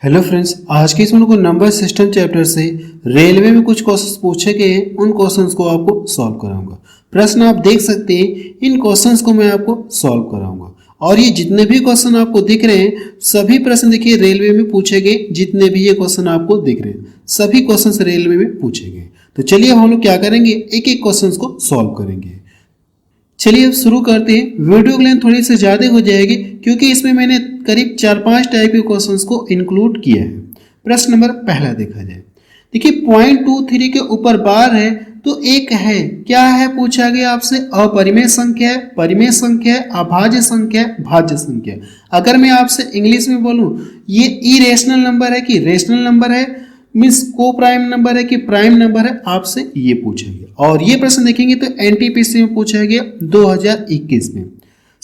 Hello friends, आज के इस वीडियो को नंबर सिस्टम चैप्टर से रेलवे में कुछ क्वेश्चंस पूछे गए हैं, उन क्वेश्चंस को आपको सॉल्व कराऊंगा। प्रश्न आप देख सकते हैं, इन क्वेश्चंस को मैं आपको सॉल्व कराऊंगा। और ये जितने भी क्वेश्चन आपको दिख रहे हैं, सभी प्रश्न देखिए रेलवे में पूछे गए। जितने भी ये क्वेश्चन आपको दिख रहे हैं, सभी क्वेश्चन रेलवे में पूछे गए। तो चलिए हम लोग क्या करेंगे, एक एक क्वेश्चन को सॉल्व करेंगे। चलिए अब शुरू करते हैं। वीडियो की लेंथ थोड़ी सी ज़्यादा हो जाएगी क्योंकि इसमें मैंने करीब 4-5 टाइप के क्वेश्चंस को इंक्लूड किया है। प्रश्न नंबर पहला देखा जाए। देखिए पॉइंट 23 के ऊपर बार है तो एक है, क्या है पूछा गया आपसे, अपरिमेय संख्या है, परिमेय संख्या है, अभाज्य संख्या है, भाज्य संख्या है। अगर मैं आपसे इंग्लिश में बोलूं ये इरेशनल नंबर है कि रेशनल नंबर है, मीन्स को प्राइम नंबर है कि प्राइम नंबर है, आपसे ये पूछा गया। और ये प्रश्न देखेंगे तो एनटीपीसी में पूछा गया 2021 में।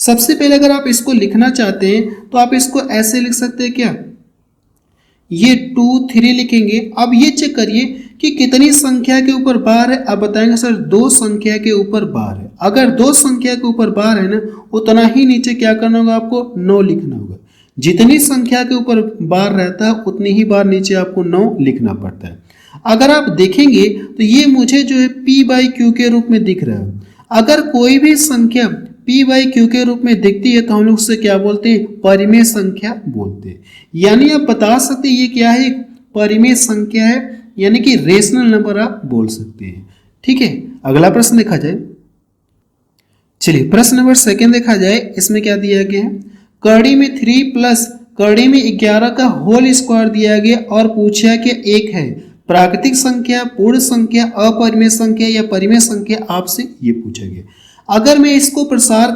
सबसे पहले अगर आप इसको लिखना चाहते हैं तो आप इसको ऐसे लिख सकते हैं, क्या ये 2-3 लिखेंगे। अब ये चेक करिए कि कितनी संख्या के ऊपर बार है। अब बताएंगे सर 2 संख्या के ऊपर बार है। अगर 2 संख्या के ऊपर बार है ना, उतना ही नीचे क्या करना होगा, आपको 9 लिखना होगा। जितनी संख्या के ऊपर बार रहता है उतनी ही बार नीचे आपको 9 लिखना पड़ता है। अगर आप देखेंगे तो ये मुझे जो है p/q के रूप में दिख रहा है। अगर कोई भी संख्या p/q के रूप में दिखती है तो हम लोग उससे क्या बोलते हैं, परिमेय संख्या बोलते हैं। यानी आप बता सकते हैं ये क्या है, एक परिमेय संख्या है, यानी कि रेशनल नंबर आप बोल सकते हैं। ठीक है, अगला प्रश्न देखा जाए। चलिए प्रश्न नंबर 2 देखा जाए। इसमें क्या दिया गया है, कड़ी में 3 प्लस कड़ी में 11 का होल स्क्वायर दिया गया और पूछा कि एक है प्राकृतिक संख्या, पूर्ण संख्या, अपरिमेय संख्या या परिमेय संख्या, आपसे ये पूछा गया। अगर मैं इसको प्रसार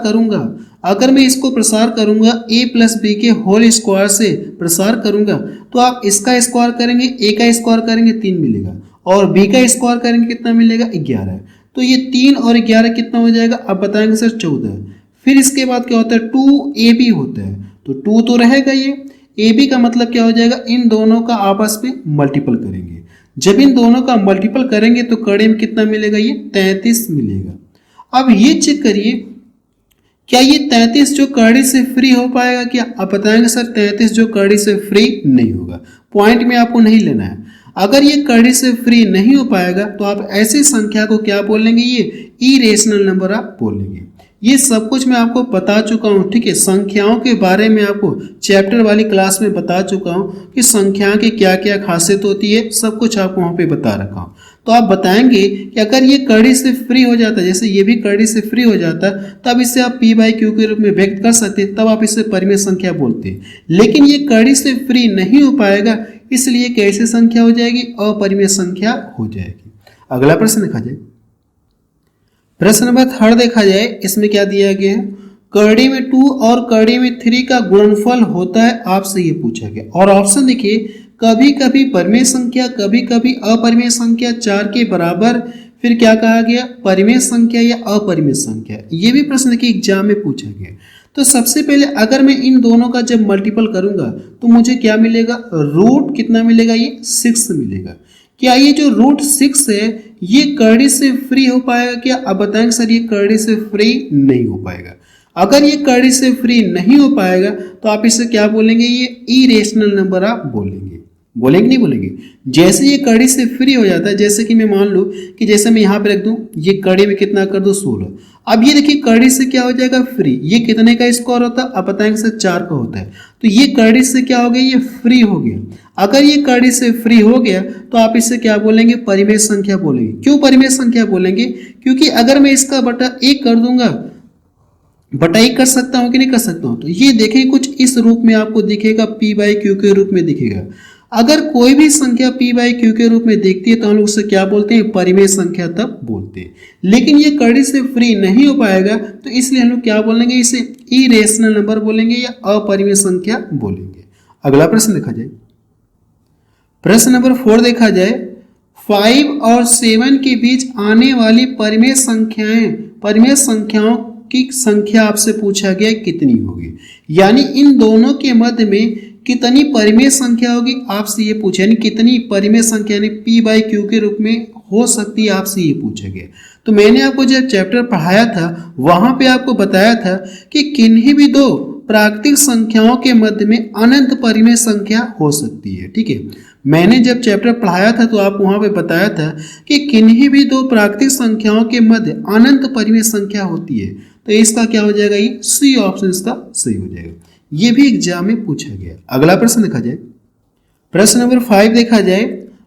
करूंगा a प्लस बी के होल स्क्वायर से प्रसार करूंगा तो आप इसका स्क्वायर करेंगे, a का स्क्वायर करेंगे 3 मिलेगा और b का स्क्वायर करेंगे कितना मिलेगा, 11। तो ये 3 और 11 कितना हो जाएगा, अब बताएंगे सर 14। फिर इसके बाद क्या होता है, 2ab होता है, तो 2 तो रहेगा। ये ab का मतलब क्या हो जाएगा, इन दोनों का आपस में मल्टीपल करेंगे। जब इन दोनों का मल्टीपल करेंगे तो कड़े में कितना मिलेगा, ये 33 मिलेगा। अब ये चेक करिए, क्या ये 33 जो कड़ी से फ्री हो पाएगा क्या, आप बताएंगे सर 33 जो कड़ी से फ्री नहीं होगा। पॉइंट में आपको नहीं लेना है। अगर ये कड़ी से फ्री नहीं हो पाएगा तो आप ऐसी संख्या को क्या बोलेंगे, ये इरेशनल नंबर आप बोलेंगे। ये सब कुछ मैं आपको बता चुका हूँ। ठीक है, संख्याओं के बारे में आपको चैप्टर वाली क्लास में बता चुका हूँ कि संख्या की क्या क्या खासियत होती है, सब कुछ आपको वहाँ पे बता रखा हूँ। तो आप बताएंगे कि अगर ये कड़ी से फ्री हो जाता है, जैसे ये भी कड़ी से फ्री हो जाता है, तब इसे आप p/q के रूप में व्यक्त कर सकते हैं, तब आप इसे परिमेय संख्या बोलते हैं। लेकिन ये कड़ी से फ्री नहीं हो पाएगा, इसलिए कैसी संख्या हो जाएगी, अपरिमेय संख्या हो जाएगी। अगला प्रश्न देखा जाए। प्रश्न नंबर 3 देखा जाए। इसमें क्या दिया गया है, कड़ी में 2 और कड़ी में 3 का गुणनफल होता है, आपसे ये पूछा गया। और ऑप्शन देखिए, कभी कभी परिमेय संख्या, कभी कभी अपरिमेय संख्या 4 के बराबर, फिर क्या कहा गया, परिमेय संख्या या अपरिमेय संख्या। ये भी प्रश्न देखिए एग्जाम में पूछा गया। तो सबसे पहले अगर मैं इन दोनों का जब मल्टीपल करूंगा तो मुझे क्या मिलेगा, रूट कितना मिलेगा, ये 6 मिलेगा। क्या ये जो रूट 6 है ये कड़ी से फ्री हो पाएगा क्या, अब बताएंगे सर ये कड़ी से फ्री नहीं हो पाएगा। अगर ये कड़ी से फ्री नहीं हो पाएगा तो आप इसे क्या बोलेंगे, ये इरेशनल नंबर आप बोलेंगे। बोलेंगे नहीं बोलेंगे। जैसे ये कड़ी से फ्री हो जाता है, जैसे कि मैं मान लूँ कि जैसे मैं यहाँ पे रख दूँ, ये कड़ी में कितना कर दूँ 16। अब ये देखिए कड़ी से क्या हो जाएगा, फ्री। ये कितने का स्क्वायर होता है, अब बताएंगे सर 4 का होता है। तो ये कड़ी से क्या हो गया, ये फ्री हो गया। अगर ये कड़ी से फ्री हो गया तो आप इसे क्या बोलेंगे, परिमेय संख्या बोलेंगे। क्यों परिमेय संख्या बोलेंगे, क्योंकि अगर मैं इसका बटा 1 कर दूंगा, बटा 1 कर सकता हूं कि नहीं कर सकता हूं, तो ये देखिए कुछ इस रूप में आपको दिखेगा, p/q के रूप में दिखेगा। अगर कोई भी संख्या p/q के रूप में दिखती है तो हम लोग उसे क्या बोलते हैं, परिमेय संख्या तब बोलते हैं। लेकिन ये कड़ी से फ्री नहीं हो पाएगा तो इसलिए हम लोग क्या बोलेंगे, इसे इरेशनल नंबर बोलेंगे या अपरिमेय संख्या बोलेंगे। अगला प्रश्न देखा जाए। प्रश्न नंबर 4 देखा जाए। 5 और 7 के बीच आने वाली परिमेय संख्याओं की संख्या आपसे पूछा गया कितनी होगी, यानी इन दोनों के मध्य में कितनी परिमेय संख्या होगी, आपसे ये पूछा। यानी कितनी परिमेय संख्या यानी p/q के रूप में हो सकती है, आपसे ये पूछा गया। तो मैंने आपको जब चैप्टर पढ़ाया था वहां पे आपको बताया था कि किन्हीं भी दो प्राकृतिक संख्याओं के मध्य में अनंत परिमेय संख्या हो सकती है। ठीक है, मैंने जब चैप्टर पढ़ाया था तो आप वहां पे बताया था कि किन्हीं भी दो प्राकृतिक संख्याओं के मध्य अनंत परिमेय संख्या होती है। तो इसका क्या हो जाएगा, ये सी ऑप्शन इसका सही हो जाएगा। ये भी एग्जाम में पूछा गया। अगला प्रश्न देखा जाए, प्रश्न नंबर 5 देखा जाए।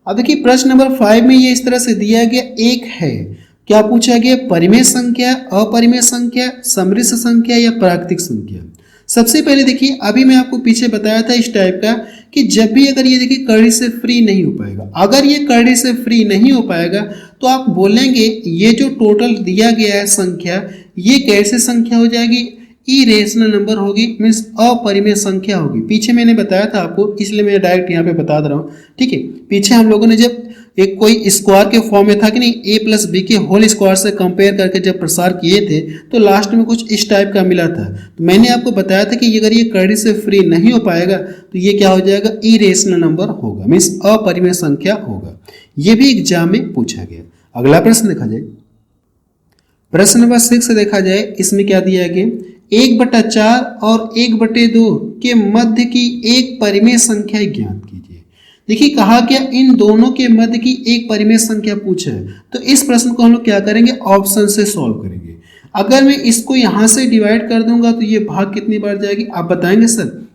अब देखिए प्रश्न नंबर 5 में ये इस तरह से दिया गया, एक है, क्या पूछा गया, परिमेय संख्या, अपरिमेय संख्या, समृद्ध संख्या या प्राकृतिक संख्या। सबसे पहले देखिए, अभी मैं आपको पीछे बताया था इस टाइप का कि जब भी अगर ये देखिए कड़ी से फ्री नहीं हो पाएगा, अगर ये कड़ी से फ्री नहीं हो पाएगा तो आप बोलेंगे ये जो टोटल दिया गया है संख्या, ये कैसे संख्या हो जाएगी, इरेशनल नंबर होगी, मीन्स अपरिमेय संख्या होगी। पीछे मैंने बताया था आपको, इसलिए मैं डायरेक्ट यहाँ पे बता दे रहा हूँ। ठीक है, पीछे हम लोगों ने जब एक कोई स्क्वायर के फॉर्म में था कि नहीं, a प्लस बी के होल स्क्वायर से कंपेयर करके जब प्रसार किए थे तो लास्ट में कुछ इस टाइप का मिला था। तो मैंने आपको बताया था कि अगर ये कड़ी से फ्री नहीं हो पाएगा तो ये क्या हो जाएगा, इरेशनल नंबर होगा, मीन्स अपरिमेय संख्या होगा। ये भी एग्जाम में पूछा गया। अगला प्रश्न देखा जाए, प्रश्न नंबर 6 देखा जाए। इसमें क्या दिया गया, 1/4 और 1/2 के मध्य की एक परिमेय संख्या ज्ञात कीजिए। देखिए कहा गया इन दोनों के मध्य की एक परिमेय संख्या पूछा है, तो इस प्रश्न को हम लोग क्या करेंगे, ऑप्शन से सॉल्व करेंगे। अगर मैं इसको यहां से डिवाइड कर दूंगा तो ये भाग कितनी बार जाएगी, आप बताएंगे सर।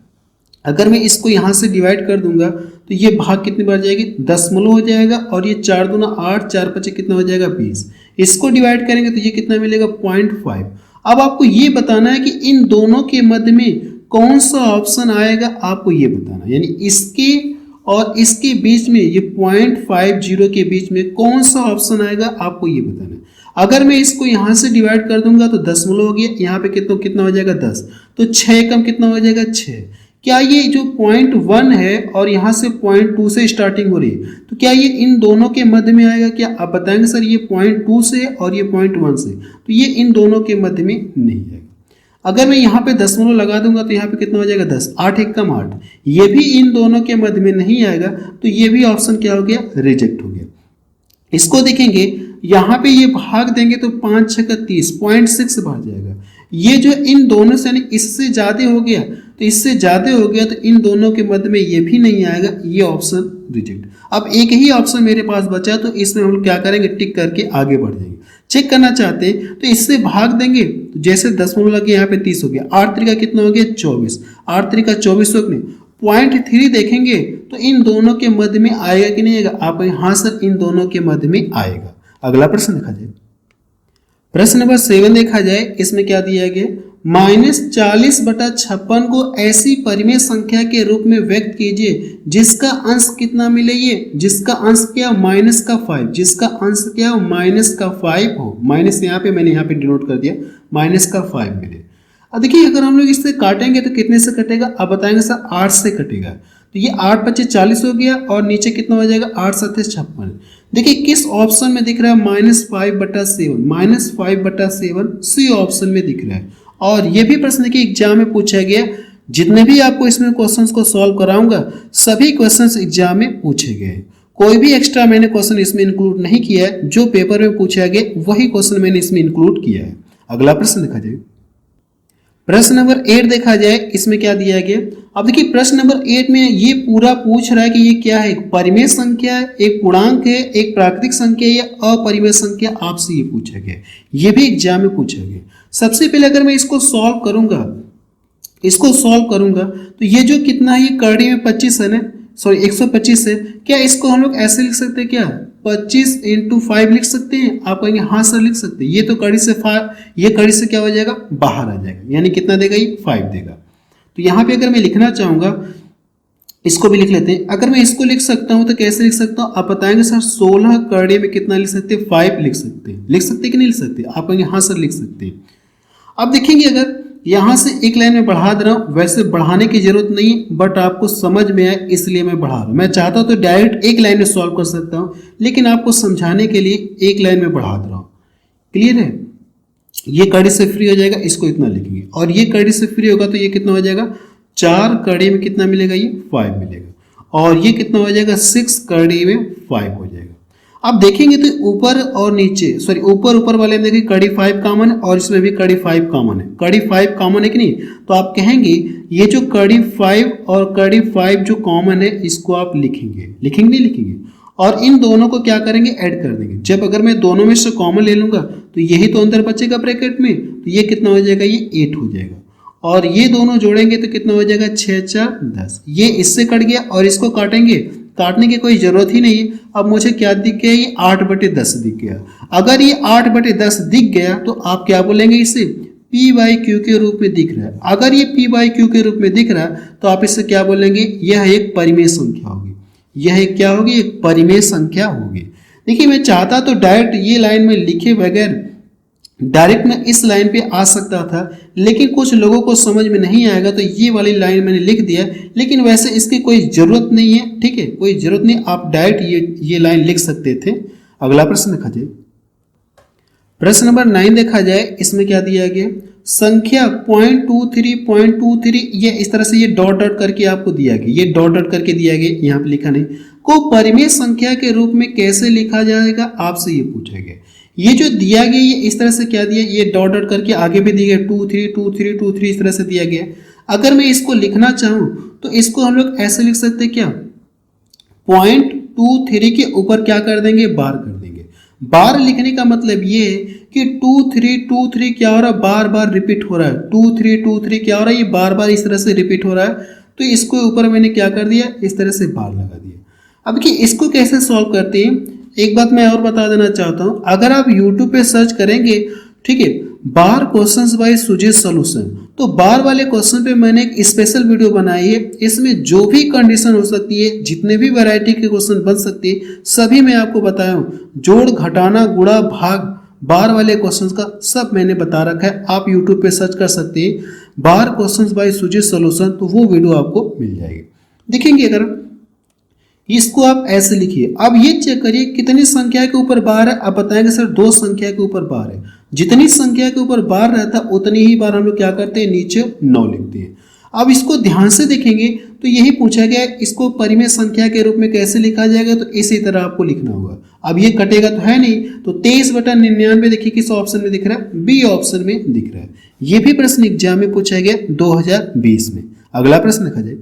अगर मैं इसको यहां से डिवाइड कर दूंगा तो ये भाग कितनी बार जाएगी, दशमलव हो जाएगा, और ये 4 दूना 8, 4 5 कितना हो जाएगा 20। इसको डिवाइड करेंगे तो ये कितना मिलेगा, 0.5। अब आपको ये बताना है कि इन दोनों के मध्य में कौन सा ऑप्शन आएगा, आपको ये बताना, यानी इसके और इसके बीच में, ये 0.50 के बीच में कौन सा ऑप्शन आएगा, आपको ये बताना है। अगर मैं इसको यहाँ से डिवाइड कर दूंगा तो दशमलव हो गया, यहाँ पे कितना हो जाएगा 10, तो 6 कम कितना हो जाएगा 6। क्या ये जो 0.1 है और यहाँ से 0.2 से स्टार्टिंग हो रही है, तो क्या ये इन दोनों के मध्य में आएगा, क्या आप बताएंगे सर। ये 0.2 से और ये 0.1 से, तो ये इन दोनों के मध्य में नहीं आएगा। अगर मैं यहाँ पे दशमलव लगा दूंगा तो यहाँ पे कितना हो जाएगा 10, 8 1 कम 8, ये भी इन दोनों के मध्य में नहीं आएगा, तो ये भी ऑप्शन क्या हो गया, रिजेक्ट हो गया। इसको देखेंगे, यहाँ पे ये भाग देंगे तो 5 6 का 30, 0.6 बाहर जाएगा। ये जो इन दोनों से, यानी इससे ज्यादा हो गया, तो इससे ज्यादा हो गया तो इन दोनों के मध्य में ये भी नहीं आएगा, ये ऑप्शन रिजेक्ट। अब एक ही ऑप्शन मेरे पास बचा, तो इसमें हम क्या करेंगे, टिक करके आगे बढ़ जाएंगे। चेक करना चाहते हैं तो इससे भाग देंगे, तो जैसे दशमलव लगे यहाँ पे 30 हो गया, 8 3 का कितना हो गया 24, 8 3 का 24 हो गया। 0.3 देखेंगे तो इन दोनों के मध्य में आएगा कि नहीं आएगा, आप हाँ सर इन दोनों के मध्य में आएगा। अगला प्रश्न देखा जाए, प्रश्न नंबर 7 देखा जाए। इसमें क्या दिया गया, -40/56 को ऐसी परिमेय संख्या के रूप में व्यक्त कीजिए जिसका अंश कितना मिले, ये जिसका अंश क्या, -5, जिसका अंश क्या हो, -5 हो। माइनस यहाँ पे मैंने यहाँ पे डिनोट कर दिया, -5 मिले। अब देखिए अगर हम लोग इससे काटेंगे तो कितने से कटेगा, आप बताएंगे सर 8 से कटेगा। तो ये 8 5 40 हो गया, और नीचे कितना हो जाएगा 8 7 56। देखिए किस ऑप्शन में दिख रहा है, -5/7, -5/7 सी ऑप्शन में दिख रहा है। और ये भी प्रश्न के एग्जाम में पूछा गया, जितने भी आपको इसमें क्वेश्चंस को सॉल्व कराऊंगा सभी क्वेश्चंस एग्जाम में पूछे गए। कोई भी एक्स्ट्रा मैंने क्वेश्चन इसमें इंक्लूड नहीं किया है, जो पेपर में पूछा गया वही क्वेश्चन मैंने इसमें इंक्लूड किया है। अगला प्रश्न देखा जाए, प्रश्न नंबर 8 देखा जाए। इसमें क्या दिया गया, अब देखिए प्रश्न नंबर 8 में ये पूरा पूछ रहा है कि ये क्या है, एक परिमेय संख्या है, एक पूर्णांक है, एक प्राकृतिक संख्या या अपरिमेय संख्या, आपसे ये पूछा गया। ये भी एग्जाम में पूछा गया। सबसे पहले अगर मैं इसको सॉल्व करूंगा तो ये जो कितना है, ये करड़ी में 25 है ना, सॉरी 125 है। क्या इसको हम लोग ऐसे लिख सकते हैं, क्या 25 × 5 लिख सकते हैं, आप कहेंगे हाँ सर लिख सकते हैं। ये तो कड़ी से ये कड़ी से क्या हो जाएगा, बाहर आ जाएगा, यानी कितना देगा, ये 5 देगा। तो यहाँ पे अगर मैं लिखना चाहूंगा, इसको भी लिख लेते हैं। अगर मैं इसको लिख सकता हूं तो कैसे लिख सकता हूं, आप बताएंगे सर 16 करड़ी में कितना लिख सकते हैं, 5 लिख सकते हैं कि नहीं लिख सकते, आप कहेंगे हाँ सर लिख सकते हैं। अब देखेंगे अगर यहां से एक लाइन में बढ़ा दे रहा हूं, वैसे बढ़ाने की जरूरत नहीं, बट आपको समझ में आए इसलिए मैं बढ़ा रहा हूं। मैं चाहता हूं तो डायरेक्ट एक लाइन में सॉल्व कर सकता हूं, लेकिन आपको समझाने के लिए एक लाइन में बढ़ा दे रहा हूं। क्लियर है, ये कड़ी से फ्री हो जाएगा, इसको इतना लिखेंगे, और ये कड़ी से फ्री होगा तो ये कितना हो जाएगा, 4 कड़ी में कितना मिलेगा, ये 5 मिलेगा, और ये कितना हो जाएगा 6 कड़ी में 5 हो जाएगा। आप देखेंगे तो ऊपर और नीचे सॉरी ऊपर वाले में देखिए कड़ी 5 कॉमन है और इसमें भी कड़ी 5 कॉमन है। कड़ी 5 कॉमन है कि नहीं, तो आप कहेंगे ये जो कड़ी 5 और कड़ी 5 जो कॉमन है इसको आप लिखेंगे, लिखेंगे नहीं लिखेंगे, और इन दोनों को क्या करेंगे ऐड कर देंगे। जब अगर मैं दोनों में से कॉमन ले लूंगा तो यही तो अंदर बचेगा ब्रैकेट में, तो ये कितना हो जाएगा, ये 8 हो जाएगा, और ये दोनों जोड़ेंगे तो कितना हो जाएगा 6 4 10। ये इससे कट गया और इसको काटेंगे, काटने की कोई जरूरत ही नहीं है। अब मुझे क्या दिख गया, ये 8/10 दिख गया। अगर ये 8/10 दिख गया तो आप क्या बोलेंगे, इसे P/Q के रूप में दिख रहा है। अगर ये P/Q के रूप में दिख रहा है तो आप इससे क्या बोलेंगे, यह एक परिमेय संख्या होगी। यह एक क्या होगी, एक परिमेय संख्या होगी। देखिए मैं चाहता तो डायरेक्ट ये लाइन में लिखे बगैर डायरेक्ट मैं इस लाइन पे आ सकता था, लेकिन कुछ लोगों को समझ में नहीं आएगा तो ये वाली लाइन मैंने लिख दिया, लेकिन वैसे इसकी कोई ज़रूरत नहीं है, ठीक है, कोई ज़रूरत नहीं, आप डायरेक्ट ये लाइन लिख सकते थे। अगला प्रश्न देखा जाए, प्रश्न नंबर 9 देखा जाए, इसमें क्या दिया गया, संख्या 0.23 ये इस तरह से ये डॉट डॉट करके आपको दिया गया, ये डॉट डॉट करके दिया गया, यहाँ पे लिखा नहीं, को परिमेय संख्या के रूप में कैसे लिखा जाएगा, आपसे ये पूछा गया। ये जो दिया गया ये इस तरह से क्या दिया, ये डॉट डॉट करके आगे भी दिया गया 2 3 2 3 2 3 इस तरह से दिया गया। अगर मैं इसको लिखना चाहूँ तो इसको हम लोग ऐसे लिख सकते हैं, क्या 0.23 के ऊपर क्या कर देंगे, बार कर देंगे। बार लिखने का मतलब ये है कि 2 3 2 3 क्या हो रहा है, बार बार रिपीट हो रहा है, 2 3 2 3 क्या हो रहा है, ये बार बार इस तरह से रिपीट हो रहा है, तो इसको ऊपर मैंने क्या कर दिया, इस तरह से बार लगा दिया। अब कि इसको कैसे सॉल्व करते हैं, एक बात मैं और बता देना चाहता हूं, अगर आप YouTube पे सर्च करेंगे, ठीक है, बार क्वेश्चंस बाय सुजीत सॉल्यूशन, तो बार वाले क्वेश्चन पे मैंने एक स्पेशल वीडियो बनाई है। इसमें जो भी कंडीशन हो सकती है, जितने भी वैरायटी के क्वेश्चन बन सकते हैं, सभी मैं आपको बताया हूँ। जोड़, घटाना, गुणा, भाग, बार वाले क्वेश्चंस का सब मैंने बता रखा है। आप YouTube पे सर्च कर सकते हैं बार क्वेश्चंस बाय सुजीत सॉल्यूशन, तो वो वीडियो आपको मिल जाएगी। देखेंगे अगर इसको आप ऐसे लिखिए, अब ये चेक करिए कितनी संख्या के ऊपर बार है, आप बताएंगे सर 2 संख्या के ऊपर बार है। जितनी संख्या के ऊपर बार रहता है उतनी ही बार हम लोग क्या करते हैं, नीचे 9 लिखते हैं। अब इसको ध्यान से देखेंगे तो यही पूछा गया है, इसको परिमेय संख्या के रूप में कैसे लिखा जाएगा, तो इसी तरह आपको लिखना होगा। अब ये कटेगा तो है नहीं, तो 23/99 देखिए किस ऑप्शन में दिख रहा है, बी ऑप्शन में दिख रहा है। ये भी प्रश्न एग्जाम में पूछा गया 2020 में। अगला प्रश्न देखा जाए,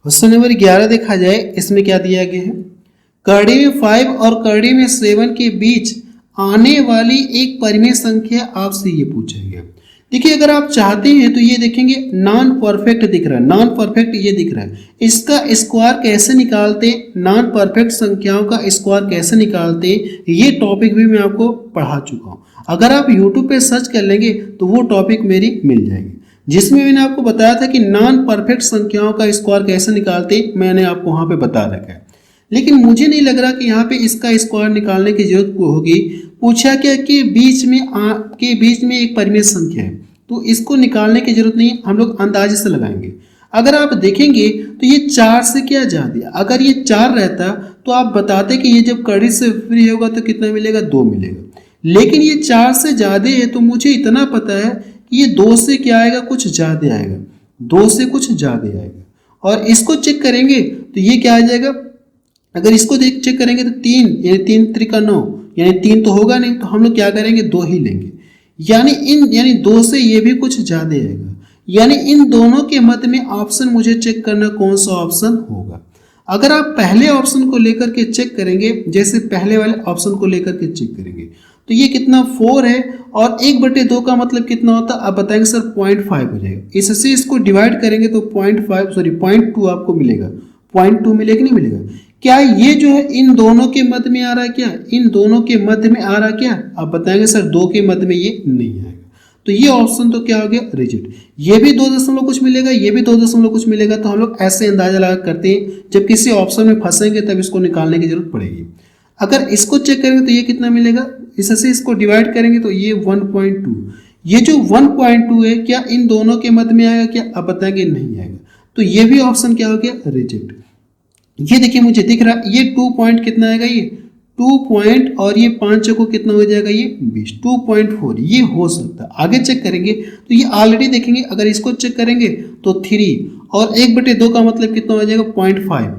क्वेश्चन नंबर 11 देखा जाए, इसमें क्या दिया गया है, कड़ी में 5 और कड़ी में 7 के बीच आने वाली एक परिमेय संख्या आपसे ये पूछा गया। देखिए अगर आप चाहते हैं तो ये देखेंगे नॉन परफेक्ट दिख रहा है, नॉन परफेक्ट ये दिख रहा है, इसका स्क्वायर कैसे निकालते, नॉन परफेक्ट संख्याओं का स्क्वायर कैसे निकालते, ये टॉपिक भी मैं आपको पढ़ा चुका हूँ। अगर आप यूट्यूब पे सर्च कर लेंगे तो वो टॉपिक मेरी मिल जाएगी, जिसमें मैंने आपको बताया था कि नॉन परफेक्ट संख्याओं का स्क्वायर कैसे निकालते, मैंने आपको वहां पे बता रखा है। लेकिन मुझे नहीं लग रहा कि यहाँ पे इसका स्क्वायर निकालने की जरूरत होगी। पूछा क्या कि बीच में एक परिमेय संख्या है, तो इसको निकालने की जरूरत नहीं, हम लोग अंदाजे से लगाएंगे। अगर आप देखेंगे तो ये 4 से क्या ज्यादा, अगर ये 4 रहता तो आप बताते कि ये जब कड़ी से फ्री होगा तो कितना मिलेगा, 2 मिलेगा। लेकिन ये 4 से ज्यादा है, तो मुझे इतना पता है कि ये 2 से क्या आएगा, कुछ ज्यादा आएगा, 2 से कुछ ज्यादा आएगा। और इसको चेक करेंगे तो ये क्या आ जाएगा, अगर इसको चेक करेंगे तो 3 यानी 3 त्रिका 9 यानी 3 तो होगा नहीं, तो हम लोग क्या करेंगे, 2 ही लेंगे। यानी 2 से ये भी कुछ ज्यादा आएगा, यानी इन दोनों के मध्य में ऑप्शन मुझे चेक करना कौन सा ऑप्शन होगा। अगर आप पहले ऑप्शन को लेकर के चेक करेंगे, जैसे पहले वाले ऑप्शन को लेकर के चेक करेंगे, तो ये कितना 4 है, और 1/2 का मतलब कितना होता है, आप बताएंगे सर 0.5 हो जाएगा। इससे इसको डिवाइड करेंगे तो 0.2 आपको मिलेगा, 0.2 मिलेगा नहीं मिलेगा। क्या ये जो है इन दोनों के मध्य में आ रहा है, क्या इन दोनों के मध्य में आ रहा है, क्या आप बताएंगे सर 2 के मध्य में ये नहीं आएगा। तो ये ऑप्शन तो क्या हो गया, रिजेक्ट। ये भी 2 कुछ मिलेगा, ये भी 2 कुछ मिलेगा, तो हम लोग ऐसे अंदाजा लगा करते हैं, जब किसी ऑप्शन में फंसेंगे तब इसको निकालने की जरूरत पड़ेगी। अगर इसको चेक करेंगे तो ये कितना मिलेगा, इससे इसको डिवाइड करेंगे तो ये 1.2, ये जो 1.2 है क्या इन दोनों के मध्य में आएगा, क्या आप बताएंगे नहीं आएगा। तो ये भी ऑप्शन क्या हो गया, रिजेक्ट। ये देखिए मुझे दिख रहा है ये 2 पॉइंट कितना आएगा, ये 2 पॉइंट और ये 5 को कितना हो जाएगा, ये 20, 2.4 ये हो सकता है। आगे चेक करेंगे तो ये ऑलरेडी देखेंगे, अगर इसको चेक करेंगे तो 3 और 1/2 का मतलब कितना हो जाएगा 0.5,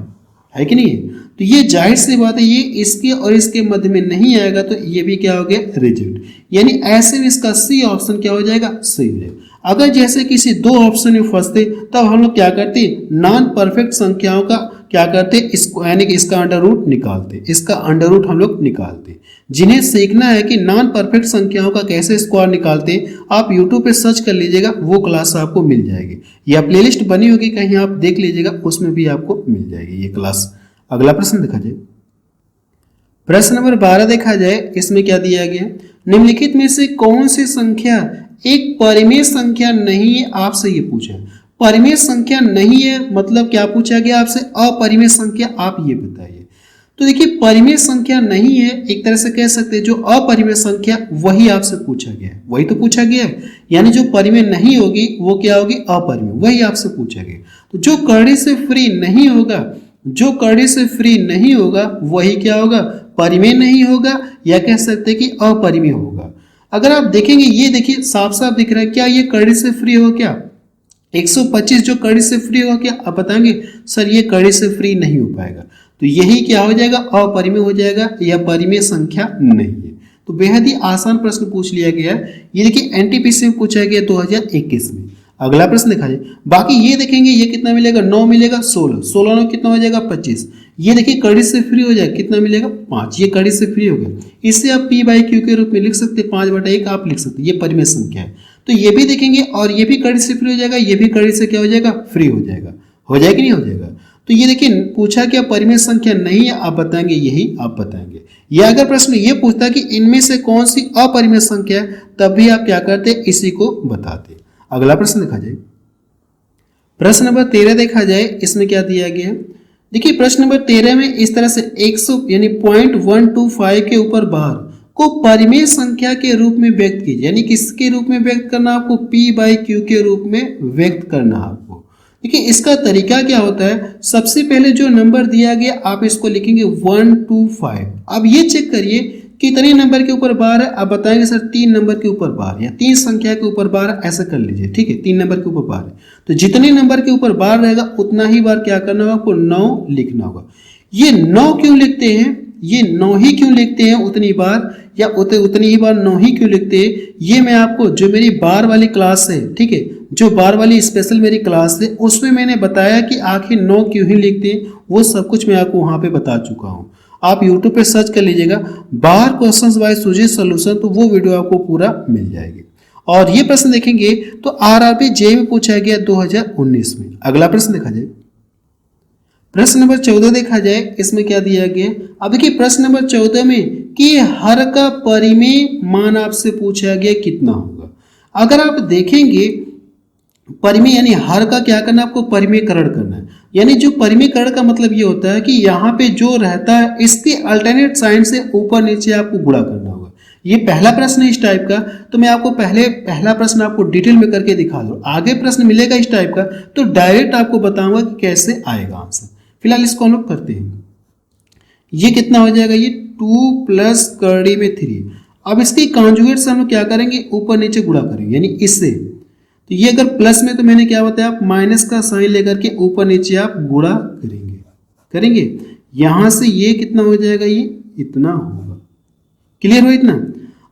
है कि नहीं है? तो ये जाहिर सी बात है, ये इसके और इसके मध्य में नहीं आएगा, तो ये भी क्या हो गया, रिजेक्ट। यानी ऐसे में इसका सी ऑप्शन क्या हो जाएगा, सही हो जाएगा। अगर जैसे किसी दो ऑप्शन में फंसते तब हम लोग क्या करते, नॉन परफेक्ट संख्याओं का क्या करते, इसको यानी कि इसका अंडर रूट निकालते, इसका अंडर रूट हम लोग निकालते। जिन्हें सीखना है कि नॉन परफेक्ट संख्याओं का कैसे स्क्वायर निकालते, आप यूट्यूब पे सर्च कर लीजिएगा, वो क्लास आपको मिल जाएगी, या प्लेलिस्ट बनी होगी कहीं, आप देख लीजिएगा, उसमें भी आपको मिल जाएगी ये क्लास। अगला प्रश्न देखा जाए, प्रश्न नंबर 12 देखा जाए, इसमें क्या दिया गया, निम्नलिखित में से कौन सी संख्या एक परिमेय संख्या नहीं है, आपसे ये पूछा है। परिमेय संख्या नहीं है मतलब क्या पूछा गया आपसे, अपरिमेय संख्या, आप ये बताइए। तो देखिए परिमेय संख्या नहीं है, एक तरह से कह सकते हैं जो अपरिमेय संख्या वही आपसे पूछा गया है, वही तो पूछा गया है, यानी जो परिमेय नहीं होगी वो क्या होगी, अपरिमेय, वही आपसे पूछा गया। तो जो कड़ी से फ्री नहीं होगा, जो कड़ी से फ्री नहीं होगा वही क्या होगा, परिमेय नहीं होगा, या कह सकते हैं कि अपरिमेय होगा। अगर आप देखेंगे, ये देखिए साफ साफ दिख रहा है, क्या ये कड़ी से फ्री हो, क्या 125 जो कड़ी से फ्री हो, क्या आप बताएंगे सर ये कड़ी से फ्री नहीं हो पाएगा, तो यही क्या हो जाएगा, अपरिमेय हो जाएगा, यह परिमेय संख्या नहीं है। तो बेहद ही आसान प्रश्न पूछ लिया गया है, ये देखिए एनटीपीसी में पूछा गया 2021 में। अगला प्रश्न देखा जाए, बाकी ये देखेंगे ये कितना मिलेगा, 9 मिलेगा, 16, 16 में कितना हो जाएगा, 25। ये देखिए कड़ी से फ्री हो जाए, कितना मिलेगा, 5, ये कड़ी से फ्री हो गया। इससे आप p बाई क्यू के रूप में लिख सकते हैं, 5/1 आप लिख सकते हैं, ये परिमेय संख्या है। तो ये भी देखेंगे और ये भी कड़ी से फ्री हो जाएगा, ये भी कड़ी से क्या हो जाएगा, फ्री हो जाएगा, हो जाएगा नहीं हो जाएगा। तो ये देखिए पूछा क्या, परिमेय संख्या नहीं है, आप बताएंगे, यही आप बताएंगे। या अगर प्रश्न ये पूछता कि इनमें से कौन सी अपरिमेय संख्या है, तब भी आप क्या करते, इसी को बताते। अगला प्रश्न देखा जाए, प्रश्न नंबर 13 देखा जाए, इसमें क्या दिया गया, देखिए प्रश्न नंबर 13 में इस तरह से 100 यानी 0.125 के ऊपर बार को परिमेय संख्या के रूप में व्यक्त कीजिए, यानी किसके रूप में व्यक्त करना, आपको p बाई क्यू के रूप में व्यक्त करना आपको। देखिए इसका तरीका क्या होता है, सबसे पहले जो नंबर दिया गया आप इसको लिखेंगे 125। अब ये चेक करिए कितने नंबर के ऊपर बार है, आप बताएंगे सर 3 नंबर के ऊपर बार, या 3 संख्या के ऊपर बार, ऐसा कर लीजिए, ठीक है, 3 नंबर के ऊपर बार है, तो जितने नंबर के ऊपर बार रहेगा उतना ही बार क्या करना होगा, आपको 9 लिखना होगा। ये 9 क्यों लिखते हैं, ये 9 ही क्यों लिखते हैं उतनी बार, या उतनी ही बार 9 ही क्यों लिखते हैं, ये मैं आपको जो मेरी बार वाली क्लास है, ठीक है, जो बार वाली स्पेशल मेरी क्लास है उसमें मैंने बताया कि आखिर 9 क्यों ही लिखते हैं, वो सब कुछ मैं आपको वहां पे बता चुका हूँ। आप YouTube पे सर्च कर लीजिएगा बार क्वेश्चंस बाय सुजीत सॉल्यूशन, तो वो वीडियो आपको पूरा मिल जाएगी। और ये प्रश्न देखेंगे तो आरआरबी जे में पूछा गया 2019 में। अगला प्रश्न देखा जाए, प्रश्न नंबर 14 देखा जाए, इसमें क्या दिया गया, अब देखिए प्रश्न नंबर 14 में कि हर का परिमेय मान आपसे पूछा गया कितना होगा। अगर आप देखेंगे परिमेय यानी हर का क्या करना, आपको परिमेयकरण करना है, यानी जो परिमेयकरण का मतलब ये होता है कि यहाँ पे जो रहता है इसके अल्टरनेट साइन से ऊपर नीचे आपको गुणा करना होगा। ये पहला प्रश्न है इस टाइप का, तो मैं आपको पहला प्रश्न आपको डिटेल में करके दिखा दूँ, आगे प्रश्न मिलेगा इस टाइप का तो डायरेक्ट आपको बताऊंगा कि कैसे आएगा आंसर। फिलहाल इसको हम लोग करते हैं, ये कितना हो जाएगा, ये 2 प्लस कड़ी में 3। अब इसके कॉन्जुगेट से हम लोग क्या करेंगे, ऊपर नीचे गुणा करेंगे, यानी इससे, तो ये अगर प्लस में तो मैंने क्या बताया, आप माइनस का साइन लेकर के ऊपर नीचे आप गुणा करेंगे, यहां से ये कितना हो जाएगा, ये इतना होगा। क्लियर हो इतना।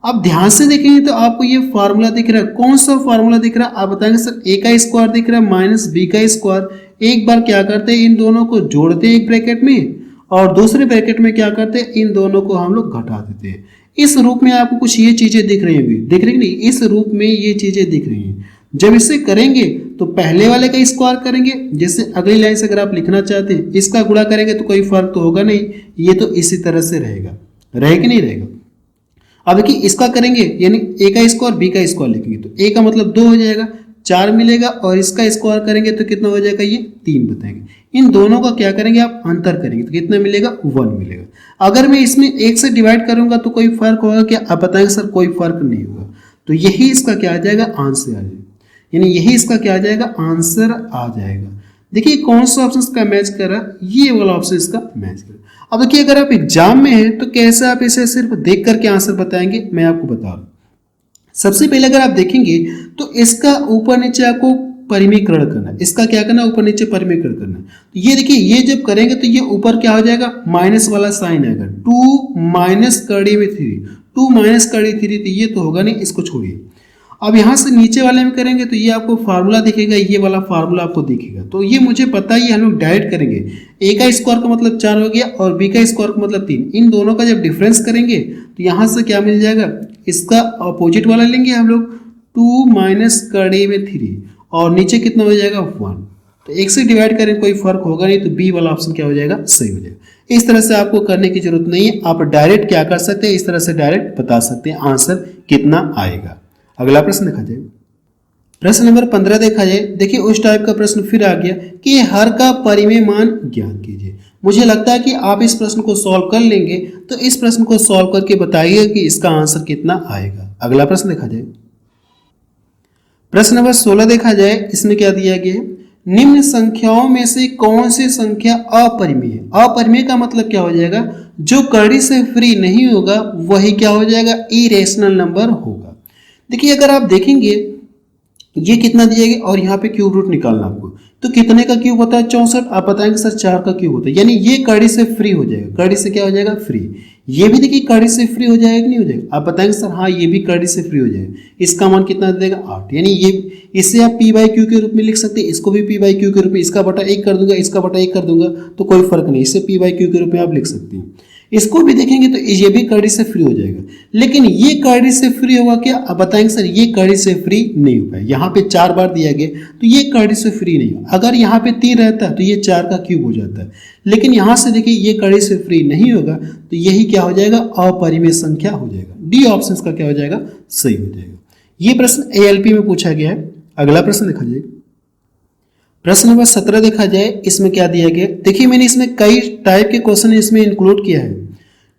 अब ध्यान से देखेंगे तो आपको ये फार्मूला दिख रहा है, कौन सा फार्मूला दिख रहा है, आप बताएंगे सर a का स्क्वायर दिख रहा है माइनस b का स्क्वायर। एक बार क्या करते हैं, इन दोनों को जोड़ते हैं एक ब्रैकेट में, और दूसरे ब्रैकेट में क्या करते हैं, इन दोनों को हम लोग घटा देते हैं। इस रूप में आपको कुछ ये चीजें दिख रही होंगी, दिख रही नहीं, इस रूप में ये चीजें दिख रही हैं। जब इसे करेंगे तो पहले वाले का स्क्वायर करेंगे, जैसे अगली लाइन से अगर आप लिखना चाहते हैं इसका गुणा करेंगे तो कोई फर्क तो होगा नहीं, ये तो इसी तरह से रहेगा कि नहीं रहेगा। अब देखिए इसका करेंगे, यानी a का स्क्वायर b का स्क्वायर लिखेंगे तो a का मतलब 2 हो जाएगा, 4 मिलेगा, और इसका स्क्वायर करेंगे तो कितना हो जाएगा, ये 3 बताएंगे। इन दोनों का क्या करेंगे, आप अंतर करेंगे तो कितना मिलेगा, 1 मिलेगा। अगर मैं इसमें 1 से डिवाइड करूंगा तो कोई फर्क होगा क्या, आप बताएंगे सर कोई फर्क नहीं होगा। तो यही इसका क्या आ जाएगा, आंसर आ जाएगा, यानी यही इसका क्या आ जाएगा, आंसर आ जाएगा। देखिए कौन सा ऑप्शन इसका मैच कर रहा है, ये वाला ऑप्शन इसका मैच कर रहा है। अब देखिए अगर आप एग्जाम में हैं तो कैसे आप इसे सिर्फ देख करके आंसर बताएंगे, मैं आपको बता रहा हूँ। सबसे पहले अगर आप देखेंगे तो इसका ऊपर नीचे आपको परिमीकरण करना है, इसका क्या करना है, ऊपर नीचे परिमीकरण करना है। तो ये देखिए, ये जब करेंगे तो ये ऊपर क्या हो जाएगा, माइनस वाला साइन आएगा, 2 माइनस कड़ी में 3, 2 माइनस कड़ी 3, तो ये तो होगा नहीं, इसको छोड़िए। अब यहाँ से नीचे वाले में करेंगे तो ये आपको फार्मूला दिखेगा, ये वाला फार्मूला आपको दिखेगा। तो ये मुझे पता ही, हम लोग डायरेक्ट करेंगे, ए का स्क्वायर का मतलब 4 हो गया और बी का स्क्वायर का मतलब 3, इन दोनों का जब डिफरेंस करेंगे तो यहाँ से क्या मिल जाएगा, इसका अपोजिट वाला लेंगे हम लोग, 2 माइनस कड़ी में 3 और नीचे कितना हो जाएगा 1। तो एक से डिवाइड करें कोई फर्क होगा नहीं, तो बी वाला ऑप्शन क्या हो जाएगा, सही हो जाएगा। इस तरह से आपको करने की जरूरत नहीं है, आप डायरेक्ट क्या कर सकते हैं, इस तरह से डायरेक्ट बता सकते हैं आंसर कितना आएगा। अगला प्रश्न देखा जाए, प्रश्न नंबर 15 देखा जाए। देखिए उस टाइप का प्रश्न फिर आ गया कि हर का परिमेय मान ज्ञात कीजिए। मुझे लगता है कि आप इस प्रश्न को सॉल्व कर लेंगे, तो इस प्रश्न को सॉल्व करके बताइए कि इसका आंसर कितना आएगा। अगला प्रश्न देखा जाए, प्रश्न नंबर 16 देखा जाए। इसमें क्या दिया गया है, निम्न संख्याओं में से कौन सी संख्या अपरिमेय है। अपरिमेय का मतलब क्या हो जाएगा, जो कड़ी से फ्री नहीं होगा वही क्या हो जाएगा, इरेशनल नंबर होगा। देखिए अगर आप देखेंगे ये कितना दिया गया और यहाँ पे क्यूब रूट निकालना आपको, तो कितने का क्यूब होता है 64, आप बताएंगे सर 4 का क्यूब होता है, यानी ये कड़ी से फ्री हो जाएगा, कड़ी से क्या हो जाएगा, फ्री। ये भी देखिए कड़ी से फ्री हो जाएगा कि नहीं हो जाएगा, आप बताएंगे सर हाँ ये भी कड़ी से फ्री हो जाएगा। इसका मान कितना देगा 8, यानी ये इससे आप पी बाई क्यू के रूप में लिख सकते हैं, इसको भी पी बाई क्यू के रूप में, इसका बटा 1 कर दूंगा, इसका बटा 1 कर दूंगा तो कोई फर्क नहीं, इससे पी बाई क्यू के रूप में आप लिख सकते हैं। इसको भी देखेंगे तो ये भी कड़ी से फ्री हो जाएगा, लेकिन ये कड़ी से फ्री होगा क्या, अब बताएंगे सर ये कड़ी से फ्री नहीं हो पाएगा। यहाँ पे 4 बार दिया गया तो ये कड़ी से फ्री नहीं होगा। अगर यहाँ पे 3 रहता तो ये 4 का क्यूब हो जाता है, लेकिन यहाँ से देखिए ये कड़ी से फ्री नहीं होगा, तो यही क्या हो जाएगा, अपरिमेय संख्या हो जाएगा। डी ऑप्शन का क्या हो जाएगा, सही हो जाएगा। ये प्रश्न एएलपी में पूछा गया है। अगला प्रश्न देखा जाए, प्रश्न नंबर 17 देखा जाए। इसमें क्या दिया गया, देखिए मैंने इसमें कई टाइप के क्वेश्चन इसमें इंक्लूड किया है।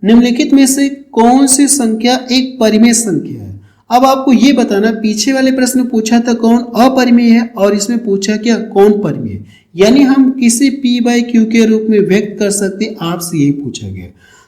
निम्नलिखित में से कौन सी संख्या एक परिमेय संख्या है। अब आपको ये बताना, पीछे वाले प्रश्न में पूछा था कौन अपरिमेय है और इसमें पूछा क्या कौन परिमेय है, यानी हम किसी p बाई क्यू के रूप में व्यक्त कर सकते हैं, आपसे यही पूछा गया।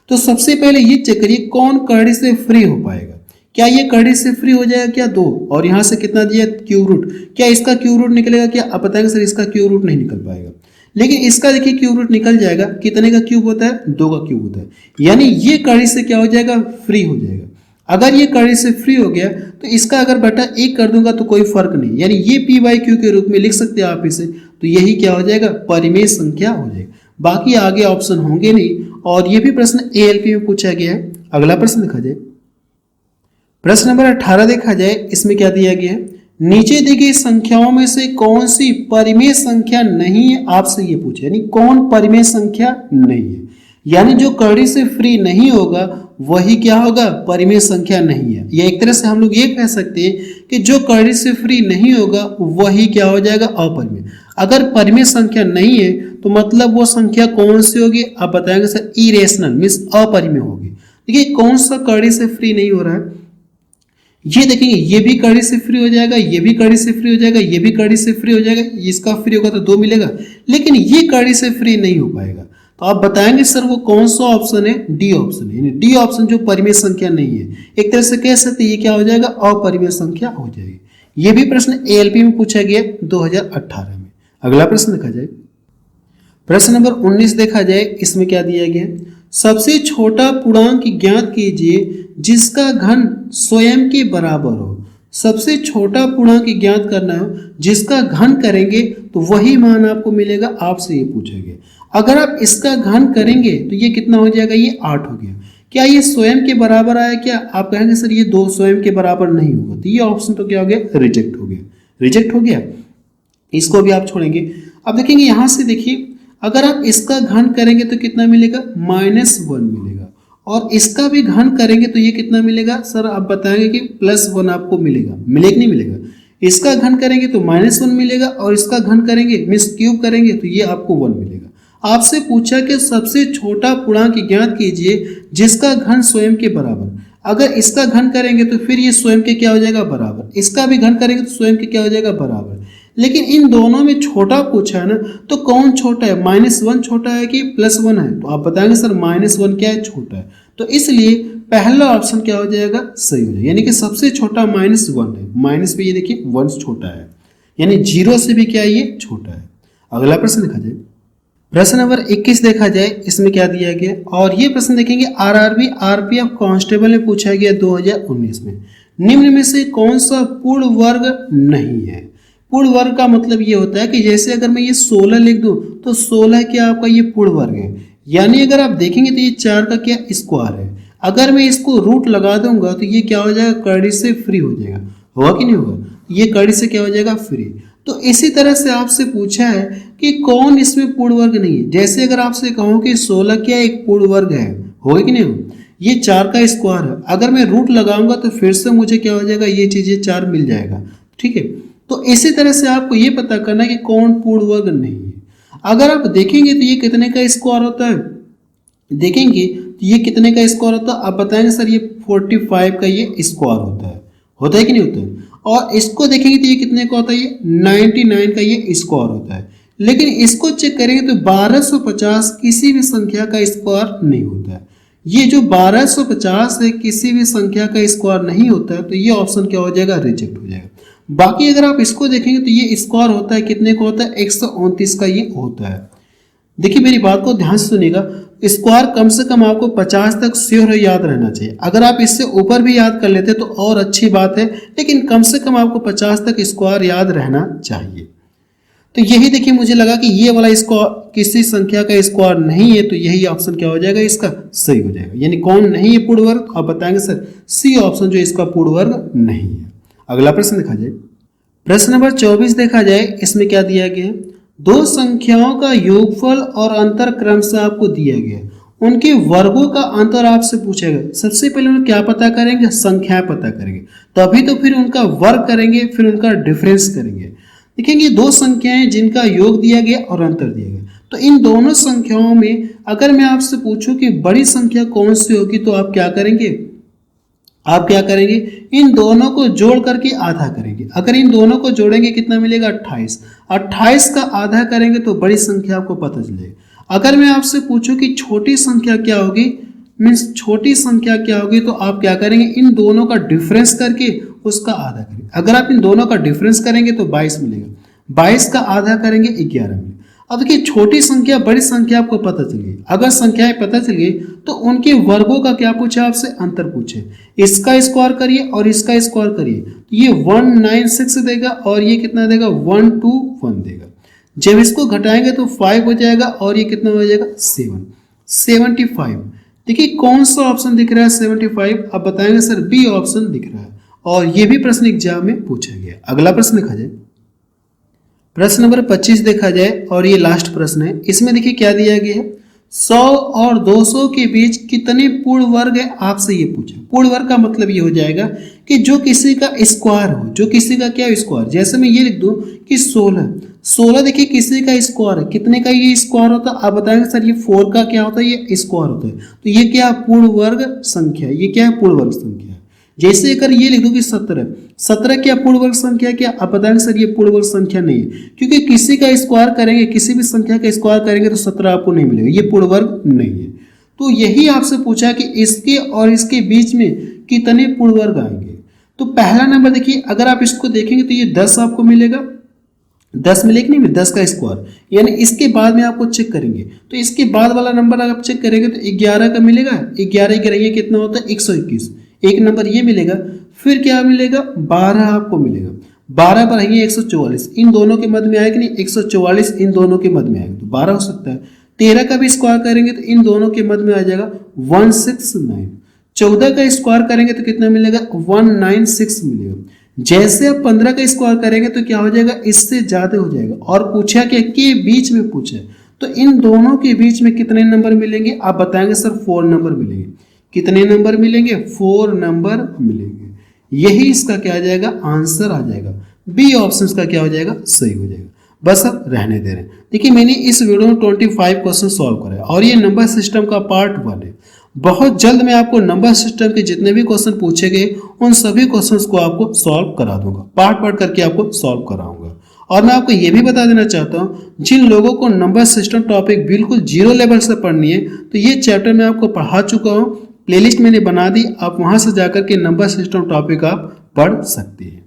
तो सबसे पहले ये चेक करिए कौन कड़ी से फ्री हो पाएगा, क्या ये कड़ी से फ्री हो जाएगा क्या 2, और यहाँ से कितना दिया क्यूब रूट, क्या इसका क्यूब रूट निकलेगा क्या, आप बताएंगे सर इसका क्यूब रूट नहीं निकल पाएगा, लेकिन इसका देखिए क्यूब रूट निकल जाएगा। कितने का क्यूब होता है, 2 का क्यूब होता है, यानी ये कड़ी से क्या हो जाएगा, फ्री हो जाएगा। अगर ये कड़ी से फ्री हो गया तो इसका अगर बटा 1 कर दूंगा तो कोई फर्क नहीं, यानी ये पी बाई क्यू के रूप में लिख सकते हैं आप इसे, तो यही क्या हो जाएगा, परिमेय संख्या हो जाएगा। बाकी आगे ऑप्शन होंगे नहीं, और ये भी प्रश्न एएलपी में पूछा गया है। अगला प्रश्न देखा जाए, प्रश्न नंबर 18 देखा जाए। इसमें क्या दिया गया है, नीचे दी गई संख्याओं में से कौन सी परिमेय संख्या नहीं है, आपसे ये पूछे, यानी कौन परिमेय संख्या नहीं है, यानी जो कड़ी से फ्री नहीं होगा वही क्या होगा, परिमेय संख्या नहीं है। या एक तरह से हम लोग ये कह सकते हैं कि जो कड़ी से फ्री नहीं होगा वही क्या हो जाएगा, अपरिमेय। अगर परिमेय संख्या नहीं है तो मतलब वो संख्या कौन सी होगी, आप बताएंगे सर इरेशनल मीन्स अपरिमेय होगी। देखिए कौन सा कड़ी से फ्री नहीं हो रहा है, ये देखेंगे ये भी कड़ी से फ्री हो जाएगा, ये भी कड़ी से फ्री हो जाएगा, ये भी कड़ी से फ्री हो जाएगा, इसका फ्री होगा तो 2 मिलेगा, लेकिन ये कड़ी से फ्री नहीं हो पाएगा। तो आप बताएंगे सर वो कौन सा ऑप्शन है, डी ऑप्शन है, यानी डी ऑप्शन जो परिमेय संख्या नहीं है। एक तरह से कह सकते हैं ये क्या हो जाएगा, अपरिमेय संख्या हो जाएगी। ये भी प्रश्न एएलपी में पूछा गया 2018 में। अगला प्रश्न देखा जाए, प्रश्न नंबर 19 देखा जाए। इसमें क्या दिया गया, सबसे छोटा पूर्णांक ज्ञात कीजिए जिसका घन स्वयं के बराबर हो। सबसे छोटा पूर्णांक ज्ञात करना है, जिसका घन करेंगे तो वही मान आपको मिलेगा, आपसे ये पूछा गया। अगर आप इसका घन करेंगे तो ये कितना हो जाएगा, ये 8 हो गया। क्या ये स्वयं के बराबर आया क्या, आप कहेंगे सर ये 2 स्वयं के बराबर नहीं होगा, तो ये ऑप्शन तो क्या हो गया, रिजेक्ट हो गया, रिजेक्ट हो गया, इसको भी आप छोड़ेंगे। अब देखेंगे यहाँ से, देखिए अगर आप इसका घन करेंगे तो कितना मिलेगा, -1 मिलेगा, और इसका भी घन करेंगे तो ये कितना मिलेगा, सर आप बताएंगे कि +1 आपको मिलेगा, मिलेगा नहीं मिलेगा। इसका घन करेंगे तो -1 मिलेगा, और इसका घन करेंगे मीन्स क्यूब करेंगे तो ये आपको 1 मिलेगा। आपसे पूछा कि सबसे छोटा पूर्णांक ज्ञात कीजिए जिसका घन स्वयं के बराबर। अगर इसका घन करेंगे तो फिर ये स्वयं के क्या हो जाएगा, बराबर, इसका भी घन करेंगे तो स्वयं के क्या हो जाएगा, बराबर। लेकिन इन दोनों में छोटा पूछा है ना, तो कौन छोटा है, -1 छोटा है कि +1 है, तो आप बताएंगे सर -1 क्या है, छोटा है, तो इसलिए पहला ऑप्शन क्या हो जाएगा, सही हो जाएगा, यानी कि सबसे छोटा -1 है, माइनस पे ये देखिए 1 छोटा है। यानी 0 से भी क्या ये छोटा है। अगला प्रश्न देखा जाए, प्रश्न नंबर 21 देखा जाए, इसमें क्या दिया गया और ये प्रश्न देखेंगे आरआरबी आरपीएफ कांस्टेबल में पूछा गया 2019 में। निम्न में से कौन सा पूर्ण वर्ग नहीं है। पूर्ण वर्ग का मतलब ये होता है कि जैसे अगर मैं ये 16 लिख दूं तो 16 क्या आपका ये पूर्ण वर्ग है, यानी अगर आप देखेंगे तो ये 4 का क्या स्क्वायर है। अगर मैं इसको रूट लगा दूंगा तो ये क्या हो जाएगा, कड़ी से फ्री हो जाएगा, होगा कि नहीं होगा, ये कड़ी से क्या हो जाएगा, फ्री। तो इसी तरह से आपसे पूछा है कि कौन इसमें पूर्ण वर्ग नहीं है। जैसे अगर आपसे कहूं कि 16 क्या एक पूर्ण वर्ग है, होगा कि नहीं होगा, ये 4 का स्क्वायर है, अगर मैं रूट लगाऊंगा तो फिर से मुझे क्या हो जाएगा, ये चीजें 4 मिल जाएगा, ठीक है। तो इसी तरह से आपको ये पता करना है कि कौन पूर्ण वर्ग नहीं है। अगर आप देखेंगे तो ये कितने का स्क्वायर होता है, देखेंगे तो ये कितने का स्क्वायर होता है, आप बताएंगे सर ये 45 का ये स्क्वायर होता है कि नहीं होता है। और इसको देखेंगे तो ये कितने का होता है, ये 99 का ये स्क्वायर होता है। लेकिन इसको चेक करेंगे तो 1250 किसी भी संख्या का स्क्वायर नहीं होता है। ये जो 1250 है किसी भी संख्या का स्क्वायर नहीं होता है, तो ये ऑप्शन क्या हो जाएगा, रिजेक्ट हो जाएगा। बाकी अगर आप इसको देखेंगे तो ये स्क्वायर होता है, कितने का होता है, 129 का ये होता है। देखिए मेरी बात को ध्यान से सुनिएगा, स्क्वायर कम से कम आपको 50 तक श्योर याद रहना चाहिए। अगर आप इससे ऊपर भी याद कर लेते तो और अच्छी बात है, लेकिन कम से कम आपको 50 तक स्क्वायर याद रहना चाहिए। तो यही देखिए मुझे लगा कि ये वाला स्क्वायर किसी संख्या का स्क्वायर नहीं है, तो यही ऑप्शन क्या हो जाएगा, इसका सही हो जाएगा। यानी कौन नहीं है पूर्ण वर्ग, आप बताएंगे सर सी ऑप्शन जो इसका पूर्ण वर्ग नहीं है। अगला प्रश्न देखा जाए, प्रश्न नंबर 24 देखा जाए, इसमें क्या दिया गया है, दो संख्याओं का योगफल और अंतर क्रमशः आपको दिया गया है, उनके वर्गों का अंतर आपसे पूछेगा। सबसे पहले उन्हें क्या पता करेंगे, संख्याएं पता करेंगे, तभी तो फिर उनका वर्ग करेंगे, फिर उनका डिफरेंस करेंगे। देखेंगे दो संख्याएं जिनका योग दिया गया और अंतर दिया गया, तो इन दोनों संख्याओं में अगर मैं आपसे पूछूं कि बड़ी संख्या कौन सी होगी, तो आप क्या करेंगे, इन दोनों को जोड़ करके आधा करेंगे। अगर इन दोनों को जोड़ेंगे कितना मिलेगा, 28। 28 का आधा करेंगे तो बड़ी संख्या आपको पता चलेगा। अगर मैं आपसे पूछूं कि छोटी संख्या क्या होगी, मीन्स छोटी संख्या क्या होगी, तो आप क्या करेंगे, इन दोनों का डिफरेंस करके उसका आधा करेंगे। अगर आप इन दोनों का डिफरेंस करेंगे तो 22 मिलेगा, 22 का आधा करेंगे 11 मिलेगा। अब देखिए छोटी संख्या बड़ी संख्या आपको पता चल गई, अगर संख्याएं पता चल गई तो उनके वर्गों का क्या पूछा आपसे, अंतर पूछे। इसका स्क्वायर करिए और इसका स्क्वायर करिए, तो ये 196 देगा और ये कितना देगा, 121 देगा। जब इसको घटाएंगे तो 5 हो जाएगा और ये कितना हो जाएगा, 75। देखिए कौन सा ऑप्शन दिख रहा है 75, आप बताएंगे सर बी ऑप्शन दिख रहा है, और ये भी प्रश्न एग्जाम में पूछा गया। अगला प्रश्न देखा जाए, प्रश्न नंबर 25 देखा जाए और ये लास्ट प्रश्न है। इसमें देखिए क्या दिया गया है, 100 और 200 के बीच कितने पूर्ण वर्ग है, आपसे ये पूछा। पूर्ण वर्ग का मतलब ये हो जाएगा कि जो किसी का स्क्वायर हो, जो किसी का क्या स्क्वायर, जैसे मैं ये लिख दूं कि 16 देखिए किसी का स्क्वायर है, कितने का ये स्क्वायर होता है, आप बताएंगे सर ये 4 का क्या होता है, ये स्क्वायर होता है। तो ये क्या पूर्ण वर्ग संख्या, ये क्या है, पूर्ण वर्ग संख्या। जैसे अगर ये लिख दो कि 17 क्या पूर्ण वर्ग संख्या, क्या आप बताएंगे सर ये पूर्ण वर्ग संख्या नहीं है, क्योंकि किसी का स्क्वायर करेंगे, किसी भी संख्या का स्क्वायर करेंगे तो 17 आपको नहीं मिलेगा, ये पूर्ण वर्ग नहीं है। तो यही आपसे पूछा कि इसके और इसके बीच में कितने पूर्ण वर्ग आएंगे। तो पहला नंबर देखिए, अगर आप इसको देखेंगे तो ये 10 आपको मिलेगा, 10 मिलेगा नहीं, 10 का स्क्वायर, यानी इसके बाद में आपको चेक करेंगे तो इसके बाद वाला नंबर अगर आप चेक करेंगे तो 11 का मिलेगा, 11 ये कितना होता है, 121, एक नंबर ये मिलेगा। फिर क्या मिलेगा, 12 आपको मिलेगा, 12 पर है 144, इन दोनों के मध्य में आएगा नहीं, 144 इन दोनों के मध्य में आएगा तो 12 हो सकता है। 13 का भी स्क्वायर करेंगे तो इन दोनों के मध्य में आ जाएगा 169। 14 का स्क्वायर करेंगे तो कितना मिलेगा, 196 मिलेगा। जैसे आप 15 का स्क्वायर करेंगे तो क्या हो जाएगा, इससे ज्यादा हो जाएगा। और पूछा क्या के बीच में पूछा, तो इन दोनों के बीच में कितने नंबर मिलेंगे, आप बताएंगे सर 4 नंबर मिलेंगे। कितने नंबर मिलेंगे, 4 नंबर मिलेंगे। यही इसका क्या आ जाएगा, आंसर आ जाएगा। बी ऑप्शन का क्या हो जाएगा, सही हो जाएगा। बस अब रहने दे रहे हैं। देखिए मैंने इस वीडियो में 25 क्वेश्चन सॉल्व करे और ये नंबर सिस्टम का पार्ट 1 है। बहुत जल्द मैं आपको नंबर सिस्टम के जितने भी क्वेश्चन पूछे गए उन सभी क्वेश्चंस को आपको सॉल्व करा दूंगा, पार्ट करके आपको सॉल्व कराऊंगा। और मैं आपको ये भी बता देना चाहता हूँ, जिन लोगों को नंबर सिस्टम टॉपिक बिल्कुल 0 लेवल से पढ़नी है तो ये चैप्टर मैं आपको पढ़ा चुका हूँ, प्लेलिस्ट मैंने बना दी, आप वहां से जाकर के नंबर सिस्टम टॉपिक आप पढ़ सकते हैं।